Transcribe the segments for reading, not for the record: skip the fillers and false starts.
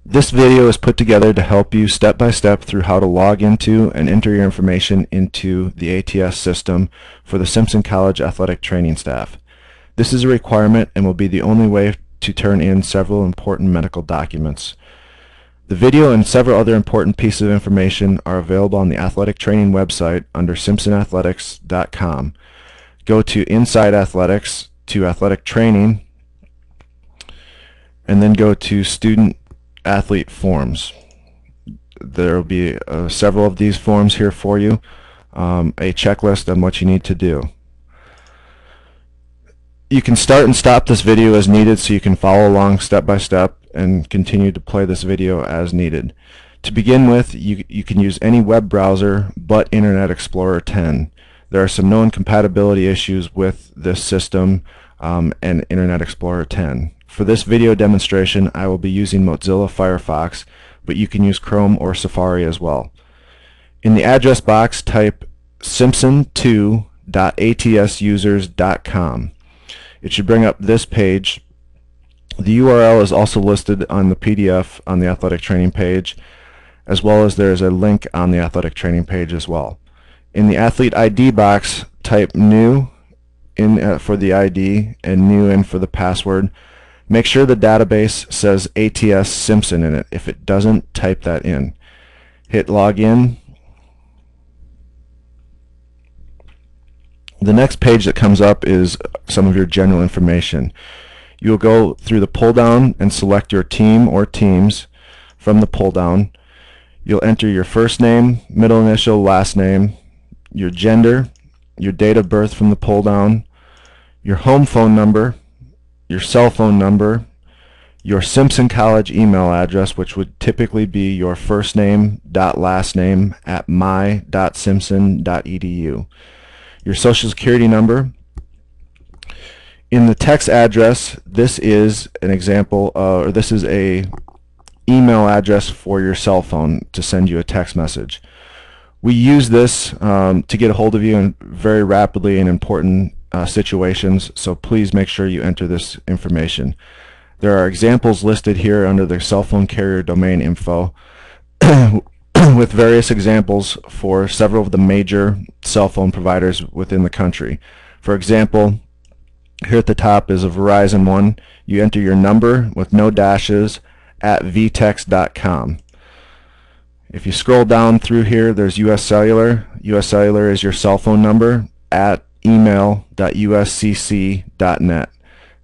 This video is put together to help you step by step through how to log into and enter your information into the ATS system for the Simpson College athletic training staff. This is a requirement and will be the only way to turn in several important medical documents. The video and several other important pieces of information are available on the athletic training website under simpsonathletics.com. Go to Inside Athletics to Athletic Training and then go to Student Athlete Forms. There will be several of these forms here for you, a checklist on what you need to do. You can start and stop this video as needed so you can follow along step by step and continue to play this video as needed. To begin with, you can use any web browser but Internet Explorer 10. There are some known compatibility issues with this system and Internet Explorer 10. For this video demonstration, I will be using Mozilla Firefox, but you can use Chrome or Safari as well. In the address box, type simpson2.atsusers.com. It should bring up this page. The URL is also listed on the PDF on the athletic training page, as well as there is a link on the athletic training page as well. In the athlete ID box, type new in for the ID and new in for the password. Make sure the database says ATS Simpson in it. If it doesn't, type that in. Hit login. The next page that comes up is some of your general information. You will go through the pull down and select your team or teams from the pull down. You'll enter your first name, middle initial, last name, your gender, your date of birth from the pull down, your home phone number, your cell phone number, your Simpson College email address, which would typically be your first name dot last name at my.simpson.edu, your social security number. In the text address, this is an example, or this is a email address for your cell phone to send you a text message. We use this to get a hold of you in very rapidly in important situations, so please make sure you enter this information. There are examples listed here under the cell phone carrier domain info with various examples for several of the major cell phone providers within the country. For example, here at the top is a Verizon one. You enter your number with no dashes at vtex.com. If you scroll down through here, there's US Cellular. US Cellular is your cell phone number at email.uscc.net,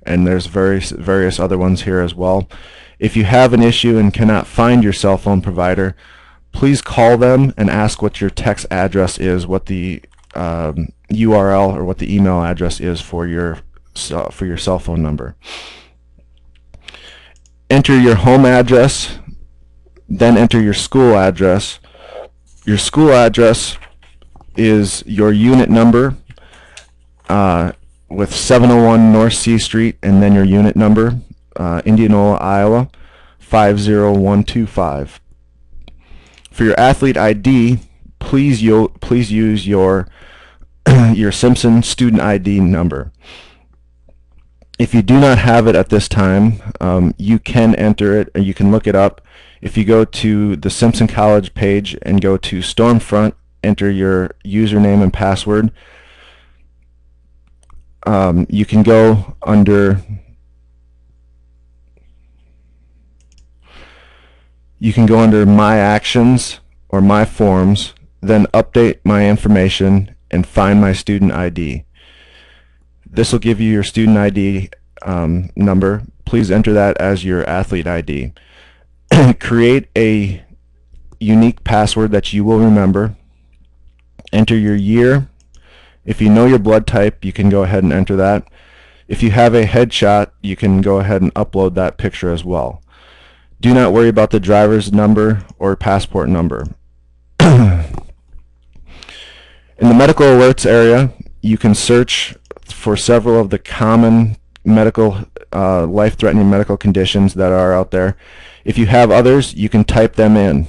and there's various other ones here as well. If you have an issue and cannot find your cell phone provider, please call them and ask what your text address is, what the URL or what the email address is for your cell phone number. Enter your home address, then enter your school address. Your school address is your unit number with 701 North C Street, and then your unit number, Indianola, Iowa 50125. For your athlete ID, please use your Simpson student ID number. If you do not have it at this time, you can enter it, or you can look it up. If you go to the Simpson College page and go to Stormfront, enter your username and password. You can go under My Actions or My Forms, then update my information and find my student ID. This will give you your student ID number. Please enter that as your athlete ID. Create a unique password that you will remember. Enter your year. If you know your blood type, you can go ahead and enter that. If you have a headshot, you can go ahead and upload that picture as well. Do not worry about the driver's number or passport number. In the medical alerts area, you can search for several of the common medical, life-threatening medical conditions that are out there. If you have others, you can type them in.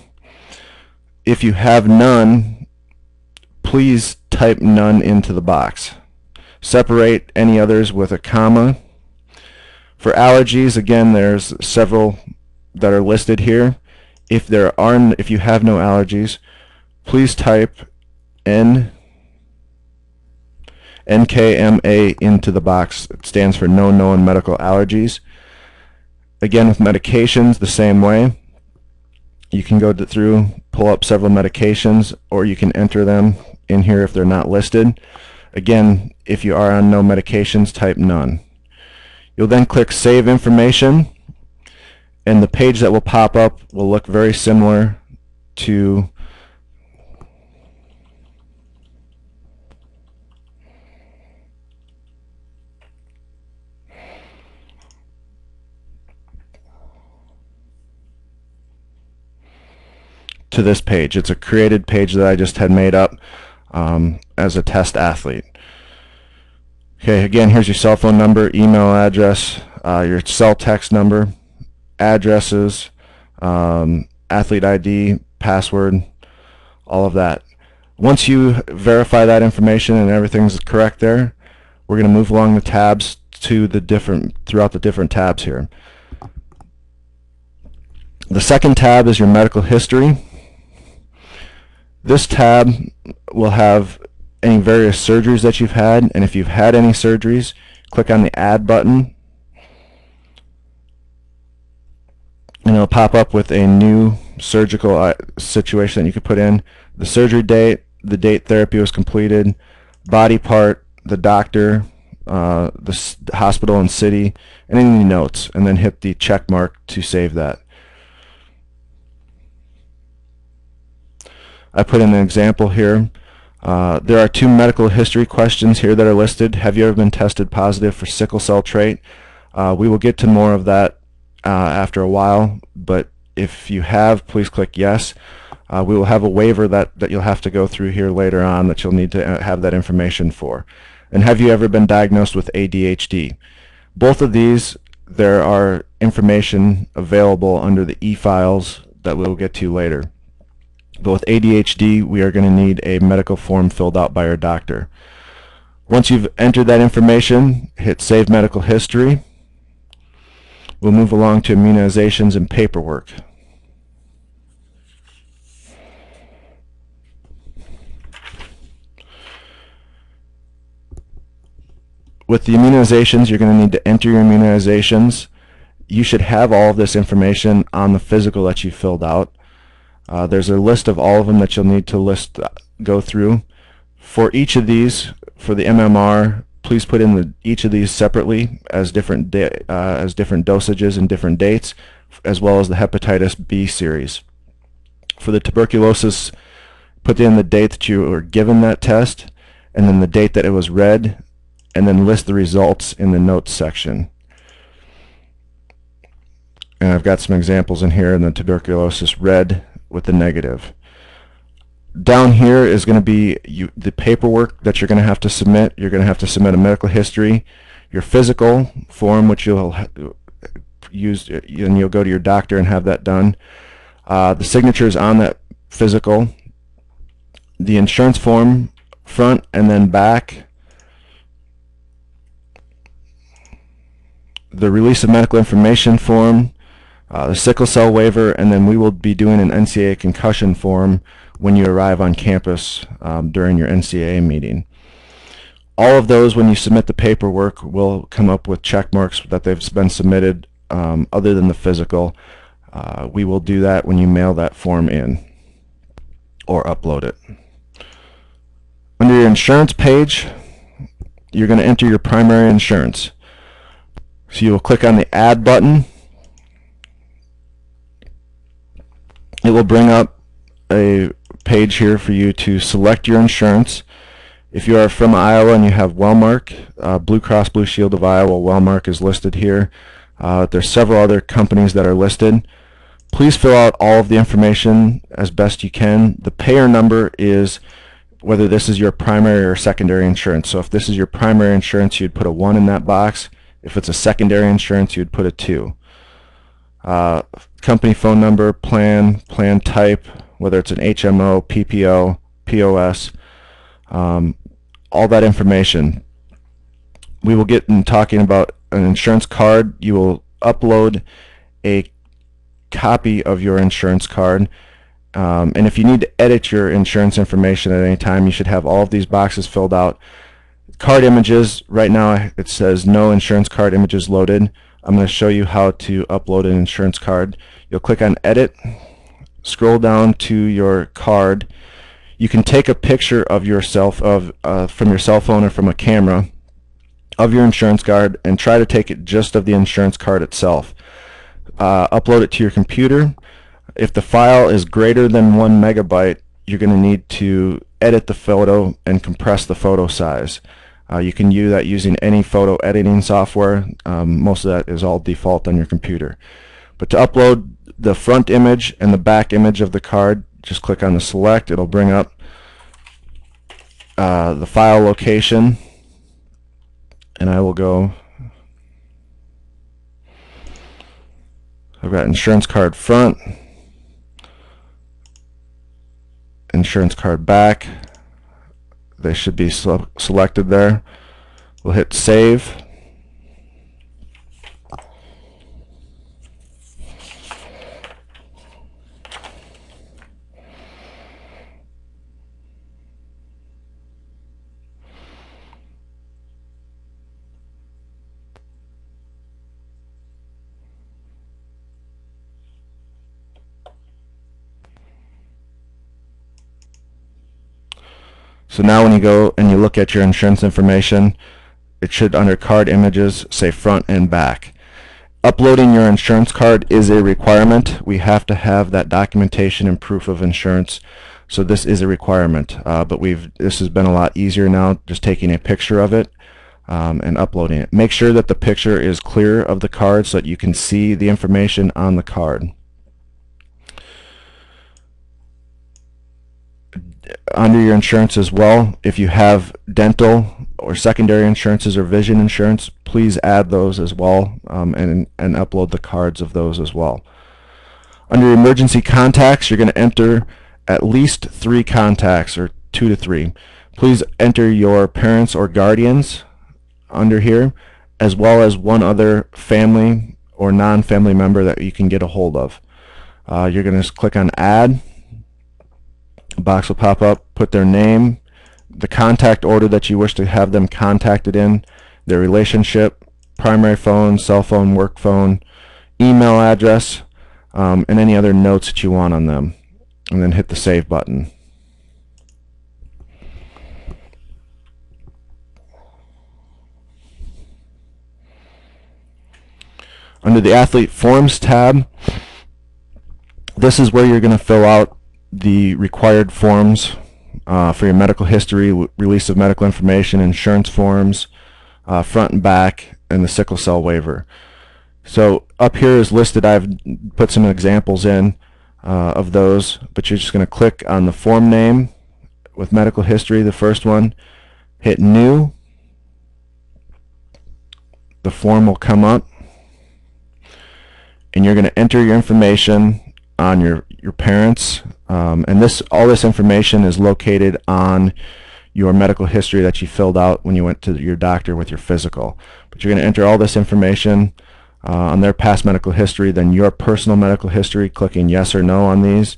If you have none, please type none into the box. Separate any others with a comma. For allergies, again, there's several that are listed here, if you have no allergies, please type NKMA into the box. It stands for no known medical allergies. Again, with medications, the same way. You can go through, pull up several medications, or you can enter them in here if they're not listed. Again, if you are on no medications, type none. You'll then click Save Information, and the page that will pop up will look very similar to this page. It's a created page that I just had made up as a test athlete. Okay, again, here's your cell phone number, email address, your cell text number, addresses, athlete ID, password, all of that. Once you verify that information and everything's correct there, we're going to move along the tabs to throughout the different tabs here. The second tab is your medical history. This tab will have any various surgeries that you've had, and if you've had any surgeries, click on the Add button, and it'll pop up with a new surgical situation that you can put in the surgery date, the date therapy was completed, body part, the doctor, the hospital and city, and any notes, and then hit the check mark to save that. I put in an example here. There are 2 medical history questions here that are listed. Have you ever been tested positive for sickle cell trait? We will get to more of that after a while, but if you have, please click yes. We will have a waiver that you'll have to go through here later on that you'll need to have that information for. And have you ever been diagnosed with ADHD? Both of these, there are information available under the e-files that we'll get to later. But with ADHD, we are going to need a medical form filled out by your doctor. Once you've entered that information, hit Save Medical History. We'll move along to immunizations and paperwork. With the immunizations, you're going to need to enter your immunizations. You should have all of this information on the physical that you filled out. There's a list of all of them that you'll need to go through. For each of these, for the MMR, please put in each of these separately as different dosages and different dates, as well as the hepatitis B series. For the tuberculosis, put in the date that you were given that test, and then the date that it was read, and then list the results in the notes section. And I've got some examples in here in the tuberculosis read with the negative. Down here is going to be the paperwork that you're going to have to submit. You're going to have to submit a medical history, your physical form, which you'll use, and you'll go to your doctor and have that done. The signatures on that physical, the insurance form, front and then back, the release of medical information form, the sickle cell waiver, and then we will be doing an NCAA concussion form when you arrive on campus during your NCAA meeting. All of those, when you submit the paperwork, will come up with check marks that they've been submitted other than the physical. We will do that when you mail that form in or upload it. Under your insurance page, you're going to enter your primary insurance. So you will click on the Add button. It will bring up a page here for you to select your insurance. If you are from Iowa and you have Wellmark, Blue Cross Blue Shield of Iowa, Wellmark is listed here. There's several other companies that are listed. Please fill out all of the information as best you can. The payer number is whether this is your primary or secondary insurance. So if this is your primary insurance, you'd put a 1 in that box. If it's a secondary insurance, you'd put a 2. Company phone number, plan type, whether it's an HMO, PPO, POS, all that information. We will get in talking about an insurance card. You will upload a copy of your insurance card. And if you need to edit your insurance information at any time, you should have all of these boxes filled out. Card images, right now it says no insurance card images loaded. I'm going to show you how to upload an insurance card. You'll click on Edit, scroll down to your card. You can take a picture of yourself from your cell phone or from a camera of your insurance card and try to take it just of the insurance card itself. Upload it to your computer. If the file is greater than 1 megabyte, you're going to need to edit the photo and compress the photo size. You can do that using any photo editing software. Most of that is all default on your computer. But to upload the front image and the back image of the card, just click on the select. It'll bring up the file location, and I will go. I've got insurance card front, insurance card back. They should be selected there. We'll hit save. So now when you go and you look at your insurance information, it should, under card images, say front and back. Uploading your insurance card is a requirement. We have to have that documentation and proof of insurance. So this is a requirement. But this has been a lot easier now, just taking a picture of it and uploading it. Make sure that the picture is clear of the card so that you can see the information on the card. Under your insurance as well, if you have dental or secondary insurances or vision insurance, please add those as well, and upload the cards of those as well. Under emergency contacts, you're going to enter at least 3 contacts, or 2 to 3. Please enter your parents or guardians under here, as well as one other family or non-family member that you can get a hold of. You're going to click on Add. A box will pop up, put their name, the contact order that you wish to have them contacted in, their relationship, primary phone, cell phone, work phone, email address, and any other notes that you want on them. And then hit the Save button. Under the Athlete Forms tab, this is where you're going to fill out the required forms for your medical history, release of medical information, insurance forms, front and back, and the sickle cell waiver. So up here is listed. I've put some examples in of those, but you're just going to click on the form name with medical history, the first one, hit New. The form will come up, and you're going to enter your information on your parents, and all this information is located on your medical history that you filled out when you went to your doctor with your physical. But you're going to enter all this information on their past medical history, then your personal medical history, clicking yes or no on these.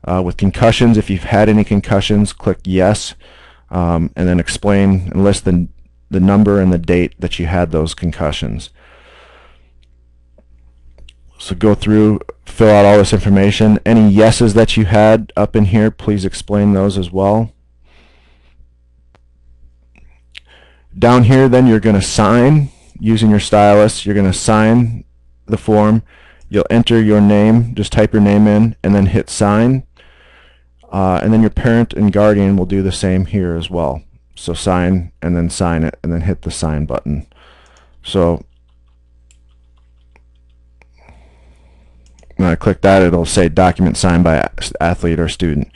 With concussions, if you've had any concussions, click yes, and then explain and list the number and the date that you had those concussions. So go through, fill out all this information. Any yeses that you had up in here, please explain those as well. Down here then you're going to sign using your stylus. You're going to sign the form. You'll enter your name, just type your name in, and then hit sign. And then your parent and guardian will do the same here as well. So sign and then sign it, and then hit the sign button. So when I click that, it'll say document signed by athlete or student.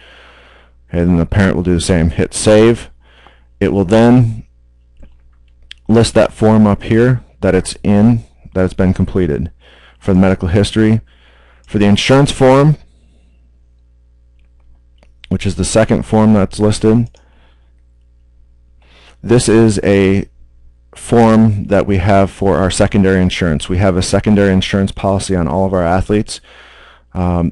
And then the parent will do the same. Hit save. It will then list that form up here that it's been completed for the medical history. For the insurance form, which is the second form that's listed, this is a form that we have for our secondary insurance. We have a secondary insurance policy on all of our athletes.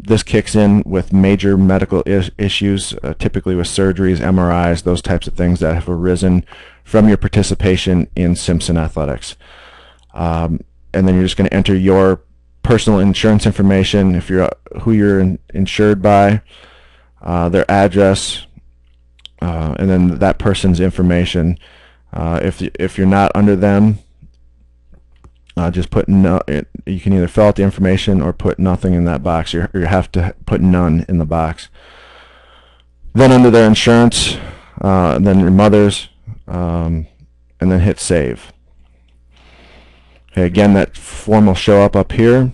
This kicks in with major medical issues, typically with surgeries, MRIs, those types of things that have arisen from your participation in Simpson athletics. And then you're just going to enter your personal insurance information, if you're who you're insured by, their address, and then that person's information. If you're not under them, just put no. You can either fill out the information or put nothing in that box. You have to put none in the box. Then under their insurance, and then your mother's, and then hit save. Okay, again, that form will show up here.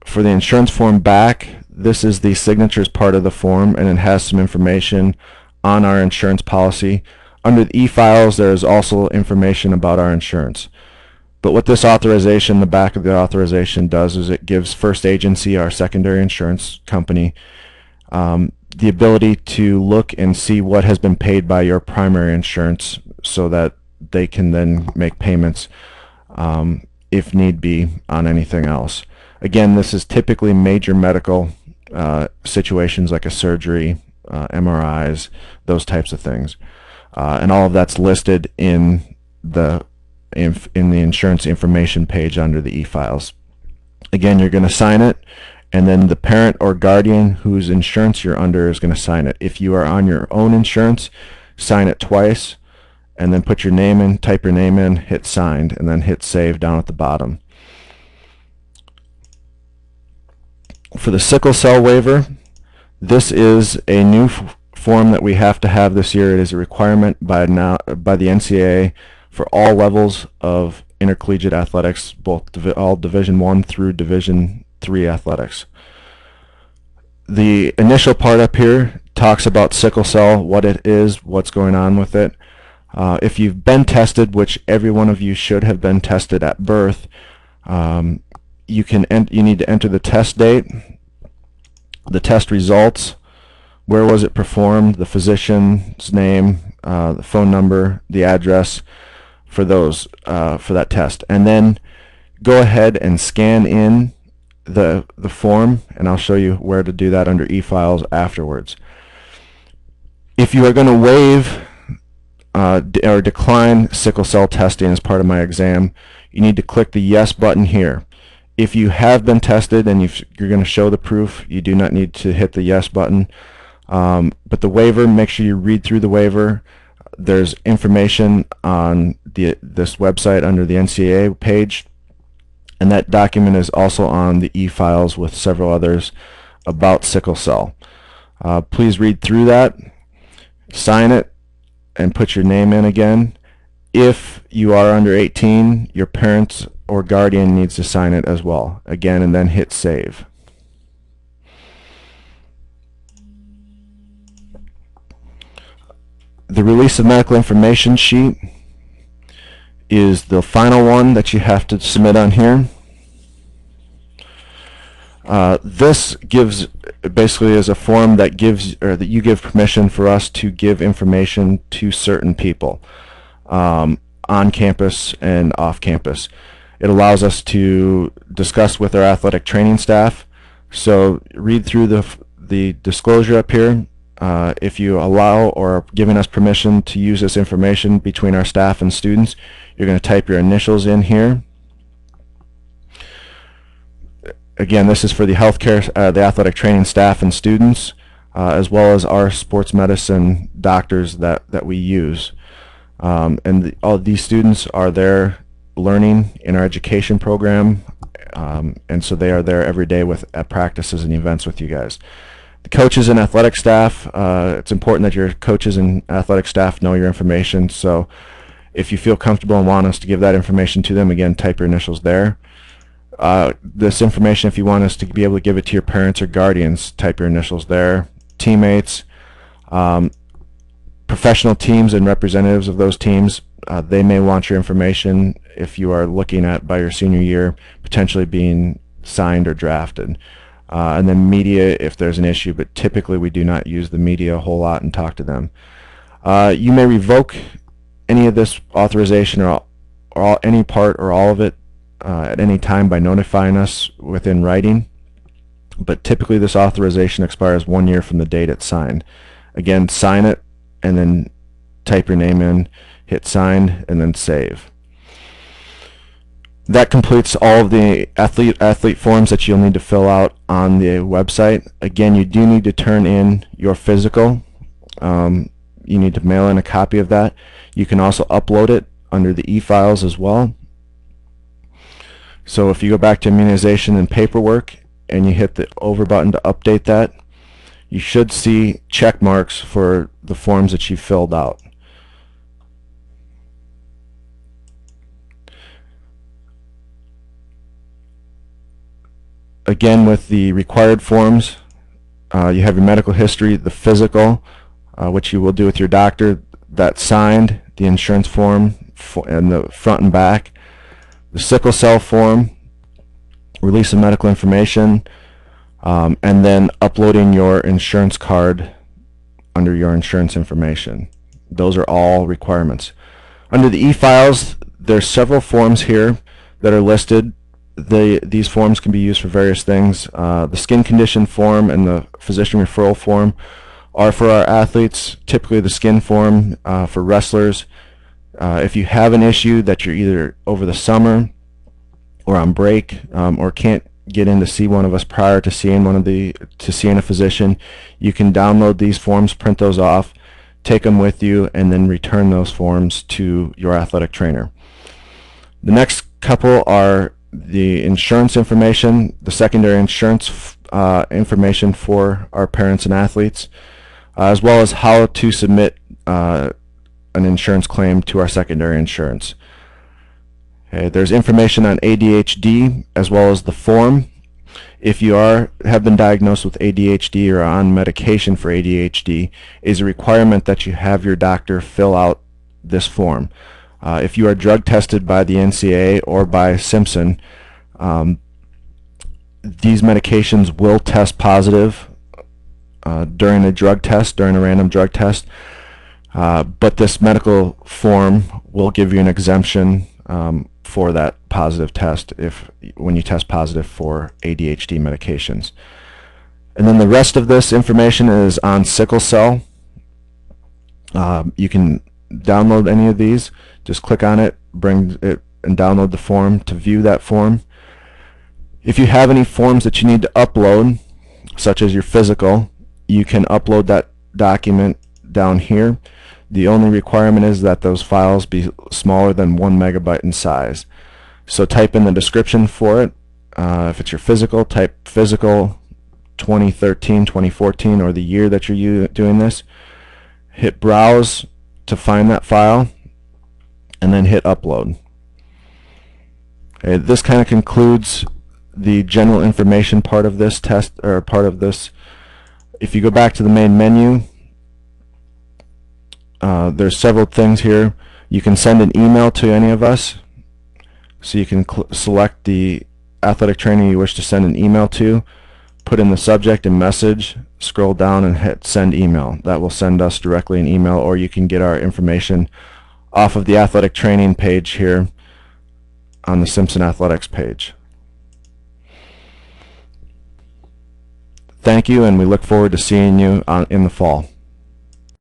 For the insurance form back, this is the signatures part of the form, and it has some information on our insurance policy. Under the e-files, there is also information about our insurance. But what this authorization, the back of the authorization does is it gives First Agency, our secondary insurance company, the ability to look and see what has been paid by your primary insurance so that they can then make payments if need be on anything else. Again, this is typically major medical situations like a surgery, MRIs, those types of things. And all of that's listed in the insurance information page under the e-files. Again, you're going to sign it, and then the parent or guardian whose insurance you're under is going to sign it. If you are on your own insurance, sign it twice, and then put your name in, type your name in, hit signed, and then hit save down at the bottom. For the sickle cell waiver, this is a new form that we have to have this year. It is a requirement by the NCAA for all levels of intercollegiate athletics, all Division I through Division III athletics. The initial part up here talks about sickle cell, what it is, what's going on with it. If you've been tested, which every one of you should have been tested at birth, you need to enter the test date, the test results, where was it performed, the physician's name, the phone number, the address for those for that test, and then go ahead and scan in the form, and I'll show you where to do that under e-files afterwards. If you are going to waive or decline sickle cell testing as part of my exam, you need to click the yes button here. If you have been tested and you're going to show the proof, you do not need to hit the yes button. But the waiver, make sure you read through the waiver. There's information on this website under the NCAA page, and that document is also on the e-files with several others about sickle cell. Please read through that, sign it, and put your name in again. If you are under 18, your parents or guardian needs to sign it as well, again, and then hit save. The release of medical information sheet is the final one that you have to submit on here. This gives basically is a form that gives, or that you give permission for us to give information to certain people on campus and off campus. It allows us to discuss with our athletic training staff. So read through the disclosure up here. If you allow or are giving us permission to use this information between our staff and students, you're going to type your initials in here. Again, this is for the healthcare, the athletic training staff and students, as well as our sports medicine doctors that we use. And all these students are there learning in our education program, and so they are there every day at practices and events with you guys. The coaches and athletic staff, it's important that your coaches and athletic staff know your information, so if you feel comfortable and want us to give that information to them, again, type your initials there. This information, if you want us to be able to give it to your parents or guardians, type your initials there. Teammates, professional teams and representatives of those teams, they may want your information if you are looking at, by your senior year, potentially being signed or drafted. And then media if there's an issue, but typically we do not use the media a whole lot and talk to them. You may revoke any of this authorization or any part or all of it at any time by notifying us within writing. but typically this authorization expires 1 year from the date it's signed. Again, sign it and then type your name in, hit sign, and then save. That completes all of the athlete forms that you'll need to fill out on the website. Again, you do need to turn in your physical. You need to mail in a copy of that. You can also upload it under the e-files as well. So if you go back to immunization and paperwork and you hit the over button to update that, you should see check marks for the forms that you filled out. Again, with the required forms, you have your medical history, the physical, which you will do with your doctor, that's signed, the insurance form, and the front and back, the sickle cell form, release of medical information, and then uploading your insurance card under your insurance information. Those are all requirements. Under the e-files, there's several forms here that are listed. These forms can be used for various things. The skin condition form and the physician referral form are for our athletes, typically the skin form for wrestlers. If you have an issue that you're either over the summer or on break or can't get in to see one of us prior to seeing a physician, you can download these forms, print those off, take them with you, and then return those forms to your athletic trainer. The next couple are the insurance information, the secondary insurance information for our parents and athletes, as well as how to submit an insurance claim to our secondary insurance. Okay, there's information on ADHD as well as the form. If you have been diagnosed with ADHD or on medication for ADHD, it is a requirement that you have your doctor fill out this form. If you are drug tested by the NCAA or by Simpson, these medications will test positive during a drug test, during a random drug test, but this medical form will give you an exemption for that positive test when you test positive for ADHD medications. And then the rest of this information is on sickle cell. You can download any of these. Just click on it, bring it, and download the form to view that form. If you have any forms that you need to upload, such as your physical, you can upload that document down here. The only requirement is that those files be smaller than 1 megabyte in size. So type in the description for it. If it's your physical, type physical 2013, 2014, or the year that you're doing this. Hit browse to find that file, and then hit upload. Okay, this kind of concludes the general information part of this test, or part of this. If you go back to the main menu, there's several things here. You can send an email to any of us, so you can select the athletic trainer you wish to send an email to, put in the subject and message, scroll down and hit send email. That will send us directly an email, or you can get our information off of the athletic training page here on the Simpson Athletics page. Thank you, and we look forward to seeing you in the fall.